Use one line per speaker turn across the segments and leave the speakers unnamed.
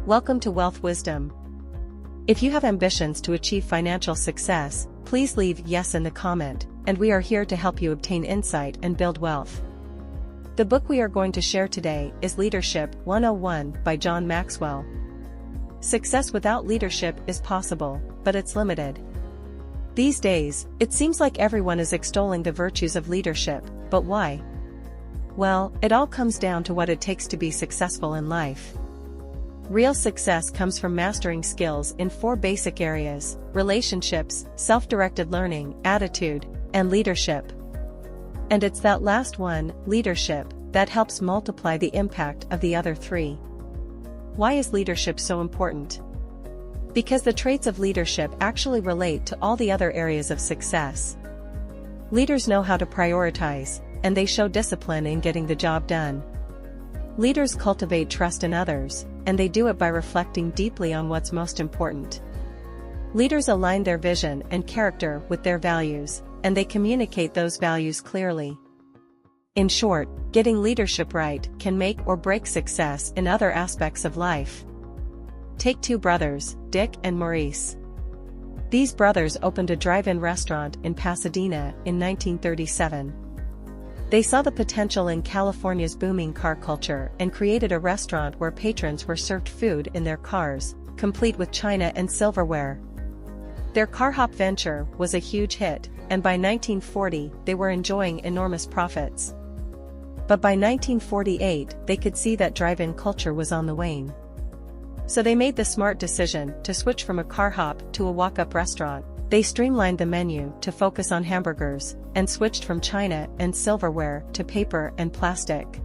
Welcome to Wealth Wisdom. If you have ambitions to achieve financial success, please leave yes in the comment, and we are here to help you obtain insight and build wealth. The book we are going to share today is Leadership 101 by John Maxwell. Success without leadership is possible, but it's limited. These days, it seems like everyone is extolling the virtues of leadership, but why? Well, it all comes down to what it takes to be successful in life. Real success comes from mastering skills in 4 basic areas: relationships, self-directed learning, attitude, and leadership. And it's that last one, leadership, that helps multiply the impact of the other 3. Why is leadership so important? Because the traits of leadership actually relate to all the other areas of success. Leaders know how to prioritize, and they show discipline in getting the job done. Leaders cultivate trust in others, and they do it by reflecting deeply on what's most important. Leaders align their vision and character with their values, and they communicate those values clearly. In short, getting leadership right can make or break success in other aspects of life. Take 2 brothers, Dick and Maurice. These brothers opened a drive-in restaurant in Pasadena in 1937. They saw the potential in California's booming car culture and created a restaurant where patrons were served food in their cars, complete with china and silverware. Their car hop venture was a huge hit, and by 1940 they were enjoying enormous profits. But by 1948 they could see that drive-in culture was on the wane. So they made the smart decision to switch from a car hop to a walk-up restaurant. They streamlined the menu to focus on hamburgers, and switched from china and silverware to paper and plastic.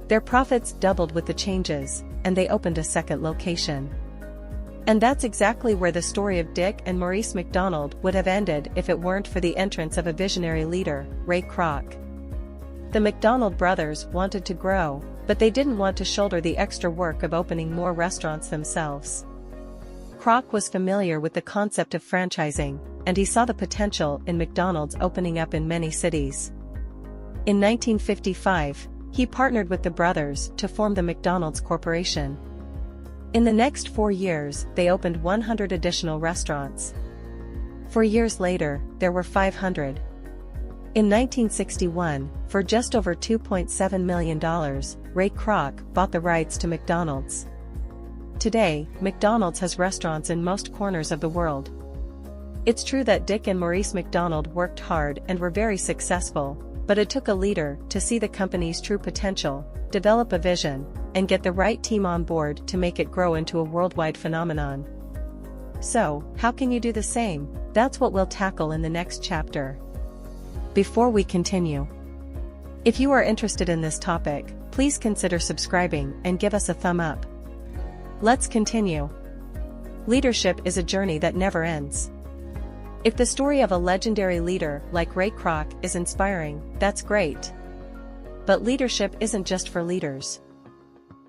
Their profits doubled with the changes, and they opened a second location. And that's exactly where the story of Dick and Maurice McDonald would have ended if it weren't for the entrance of a visionary leader, Ray Kroc. The McDonald brothers wanted to grow, but they didn't want to shoulder the extra work of opening more restaurants themselves. Kroc was familiar with the concept of franchising, and he saw the potential in McDonald's opening up in many cities. In 1955, he partnered with the brothers to form the McDonald's Corporation. In the next 4 years, they opened 100 additional restaurants. 4 years later, there were 500. In 1961, for just over $2.7 million, Ray Kroc bought the rights to McDonald's. Today, McDonald's has restaurants in most corners of the world. It's true that Dick and Maurice McDonald worked hard and were very successful, but it took a leader to see the company's true potential, develop a vision, and get the right team on board to make it grow into a worldwide phenomenon. So, how can you do the same? That's what we'll tackle in the next chapter. Before we continue, if you are interested in this topic, please consider subscribing and give us a thumb up. Let's continue. Leadership is a journey that never ends. If the story of a legendary leader like Ray Kroc is inspiring, that's great. But leadership isn't just for leaders.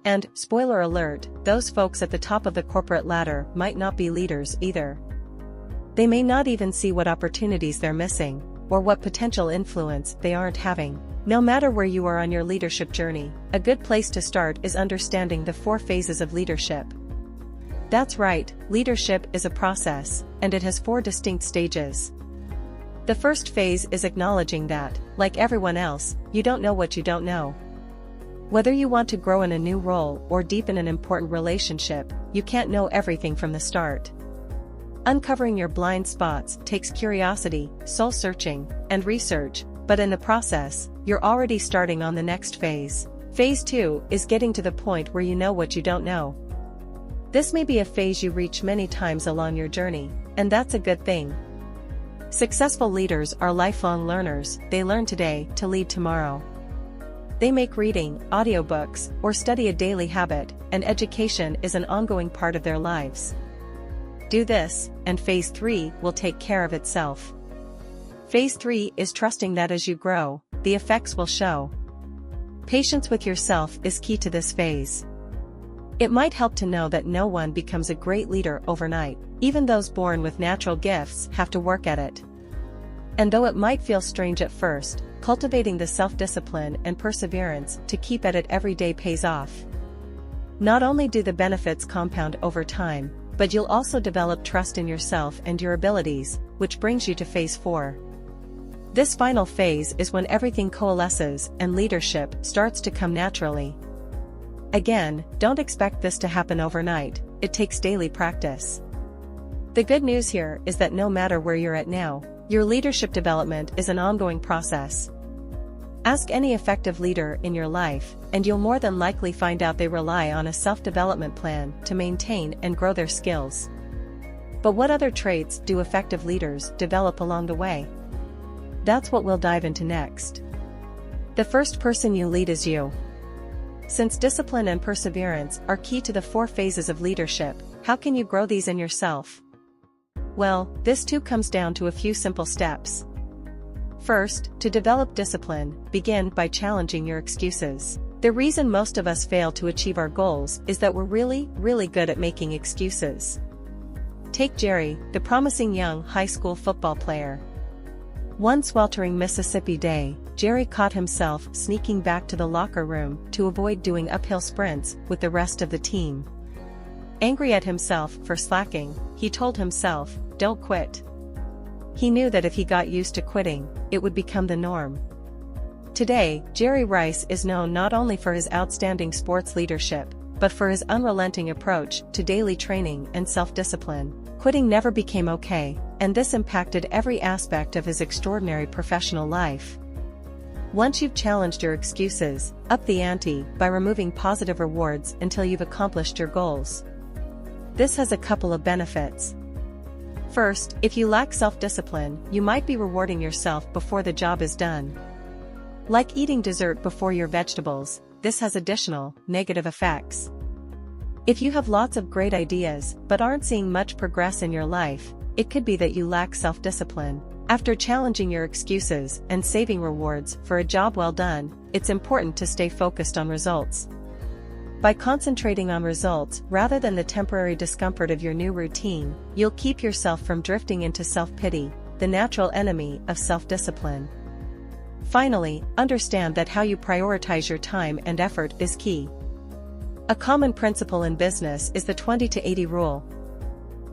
And, spoiler alert, those folks at the top of the corporate ladder might not be leaders either. They may not even see what opportunities they're missing, or what potential influence they aren't having. No matter where you are on your leadership journey, a good place to start is understanding the 4 phases of leadership. That's right, leadership is a process, and it has 4 distinct stages. The first phase is acknowledging that, like everyone else, you don't know what you don't know. Whether you want to grow in a new role or deepen an important relationship, you can't know everything from the start. Uncovering your blind spots takes curiosity, soul-searching, and research, but in the process, you're already starting on the next phase. Phase 2 is getting to the point where you know what you don't know. This may be a phase you reach many times along your journey, and that's a good thing. Successful leaders are lifelong learners. They learn today to lead tomorrow. They make reading, audiobooks, or study a daily habit, and education is an ongoing part of their lives. Do this, and phase 3 will take care of itself. Phase 3 is trusting that as you grow, the effects will show. Patience with yourself is key to this phase. It might help to know that no one becomes a great leader overnight. Even those born with natural gifts have to work at it. And though it might feel strange at first, cultivating the self-discipline and perseverance to keep at it every day pays off. Not only do the benefits compound over time, but you'll also develop trust in yourself and your abilities, which brings you to phase 4. This final phase is when everything coalesces and leadership starts to come naturally. Again, don't expect this to happen overnight, it takes daily practice. The good news here is that no matter where you're at now, your leadership development is an ongoing process. Ask any effective leader in your life, and you'll more than likely find out they rely on a self-development plan to maintain and grow their skills. But what other traits do effective leaders develop along the way? That's what we'll dive into next. The first person you lead is you. Since discipline and perseverance are key to the 4 phases of leadership, how can you grow these in yourself? Well, this too comes down to a few simple steps. First, to develop discipline, begin by challenging your excuses. The reason most of us fail to achieve our goals is that we're really good at making excuses. Take Jerry, the promising young high school football player. One sweltering Mississippi day, Jerry caught himself sneaking back to the locker room to avoid doing uphill sprints with the rest of the team. Angry at himself for slacking, he told himself, "Don't quit." He knew that if he got used to quitting, it would become the norm. Today, Jerry Rice is known not only for his outstanding sports leadership, but for his unrelenting approach to daily training and self-discipline. Quitting never became okay, and this impacted every aspect of his extraordinary professional life. Once you've challenged your excuses, up the ante by removing positive rewards until you've accomplished your goals. This has a couple of benefits. First, if you lack self-discipline, you might be rewarding yourself before the job is done. Like eating dessert before your vegetables, this has additional, negative effects. If you have lots of great ideas but aren't seeing much progress in your life, it could be that you lack self-discipline. After challenging your excuses and saving rewards for a job well done, it's important to stay focused on results. By concentrating on results rather than the temporary discomfort of your new routine, you'll keep yourself from drifting into self-pity, the natural enemy of self-discipline. Finally, understand that how you prioritize your time and effort is key. A common principle in business is the 20-80 rule.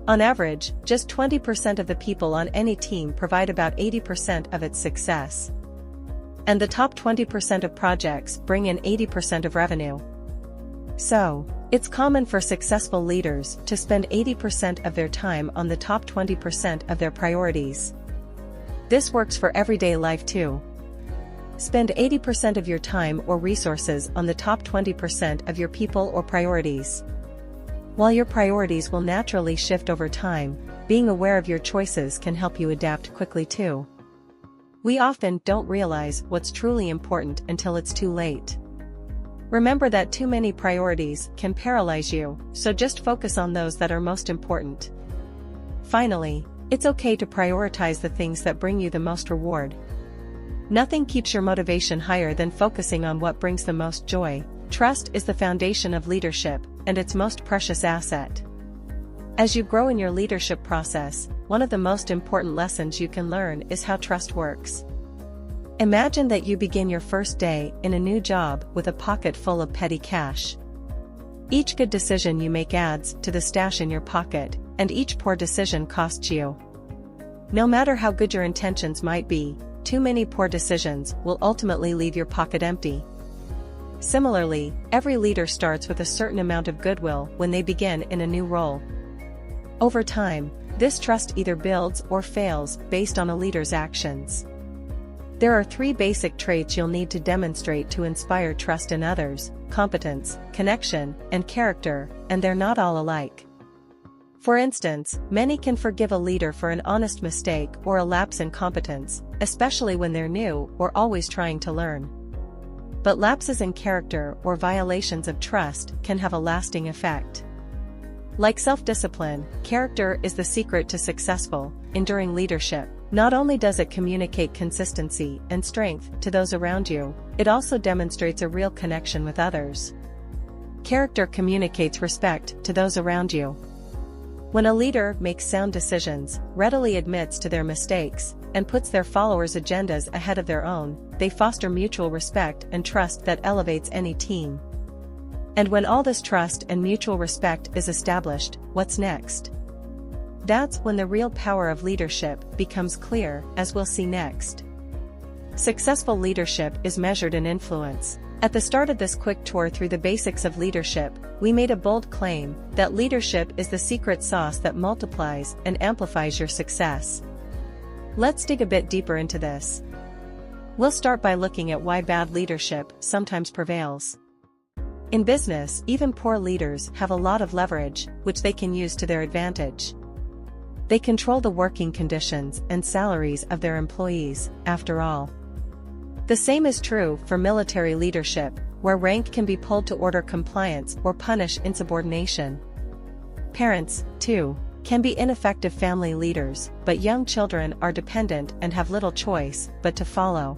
On average, just 20% of the people on any team provide about 80% of its success. And the top 20% of projects bring in 80% of revenue. So, it's common for successful leaders to spend 80% of their time on the top 20% of their priorities. This works for everyday life too. Spend 80% of your time or resources on the top 20% of your people or priorities. While your priorities will naturally shift over time, being aware of your choices can help you adapt quickly too. We often don't realize what's truly important until it's too late. Remember that too many priorities can paralyze you, so just focus on those that are most important. Finally, it's okay to prioritize the things that bring you the most reward. Nothing keeps your motivation higher than focusing on what brings the most joy. Trust is the foundation of leadership, and its most precious asset. As you grow in your leadership process, one of the most important lessons you can learn is how trust works. Imagine that you begin your first day in a new job with a pocket full of petty cash. Each good decision you make adds to the stash in your pocket, and each poor decision costs you. No matter how good your intentions might be, too many poor decisions will ultimately leave your pocket empty. Similarly, every leader starts with a certain amount of goodwill when they begin in a new role. Over time, this trust either builds or fails based on a leader's actions. There are 3 basic traits you'll need to demonstrate to inspire trust in others: competence, connection, and character, and they're not all alike. For instance, many can forgive a leader for an honest mistake or a lapse in competence, especially when they're new or always trying to learn. But lapses in character or violations of trust can have a lasting effect. Like self-discipline, character is the secret to successful, enduring leadership. Not only does it communicate consistency and strength to those around you, it also demonstrates a real connection with others. Character communicates respect to those around you. When a leader makes sound decisions, readily admits to their mistakes, and puts their followers' agendas ahead of their own, they foster mutual respect and trust that elevates any team. And when all this trust and mutual respect is established, what's next? That's when the real power of leadership becomes clear, as we'll see next. Successful leadership is measured in influence. At the start of this quick tour through the basics of leadership, we made a bold claim that leadership is the secret sauce that multiplies and amplifies your success. Let's dig a bit deeper into this. We'll start by looking at why bad leadership sometimes prevails. In business, even poor leaders have a lot of leverage, which they can use to their advantage. They control the working conditions and salaries of their employees, after all. The same is true for military leadership, where rank can be pulled to order compliance or punish insubordination. Parents, too, can be ineffective family leaders, but young children are dependent and have little choice but to follow.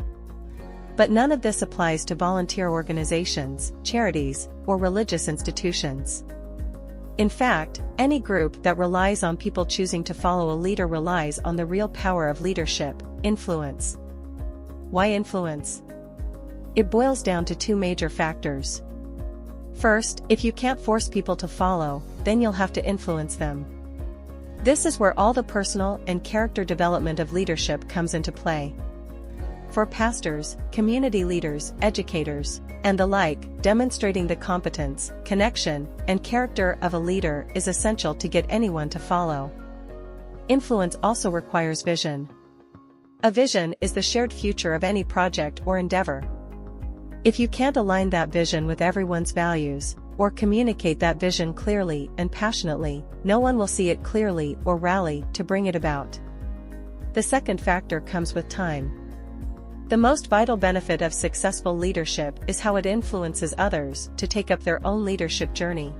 But none of this applies to volunteer organizations, charities, or religious institutions. In fact, any group that relies on people choosing to follow a leader relies on the real power of leadership, influence. Why influence? It boils down to two major factors. First, if you can't force people to follow, then you'll have to influence them. This is where all the personal and character development of leadership comes into play. For pastors, community leaders, educators, and the like, demonstrating the competence, connection, and character of a leader is essential to get anyone to follow. Influence also requires vision. A vision is the shared future of any project or endeavor. If you can't align that vision with everyone's values, or communicate that vision clearly and passionately, no one will see it clearly or rally to bring it about. The second factor comes with time. The most vital benefit of successful leadership is how it influences others to take up their own leadership journey.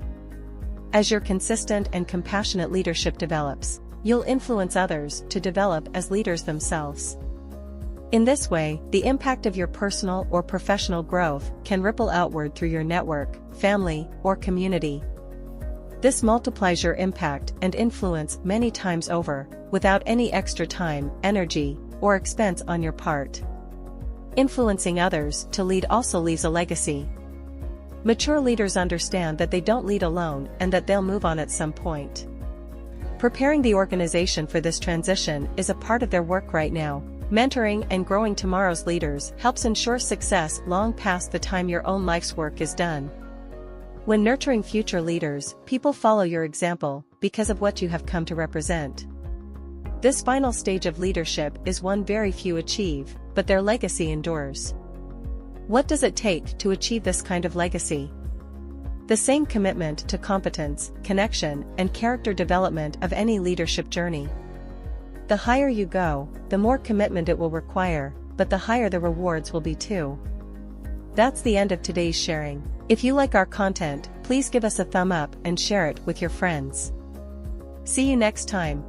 As your consistent and compassionate leadership develops, you'll influence others to develop as leaders themselves. In this way, the impact of your personal or professional growth can ripple outward through your network, family, or community. This multiplies your impact and influence many times over, without any extra time, energy, or expense on your part. Influencing others to lead also leaves a legacy. Mature leaders understand that they don't lead alone and that they'll move on at some point. Preparing the organization for this transition is a part of their work right now. Mentoring and growing tomorrow's leaders helps ensure success long past the time your own life's work is done. When nurturing future leaders, people follow your example because of what you have come to represent. This final stage of leadership is one very few achieve, but their legacy endures. What does it take to achieve this kind of legacy? The same commitment to competence, connection, and character development of any leadership journey. The higher you go, the more commitment it will require, but the higher the rewards will be too. That's the end of today's sharing. If you like our content, please give us a thumb up and share it with your friends. See you next time.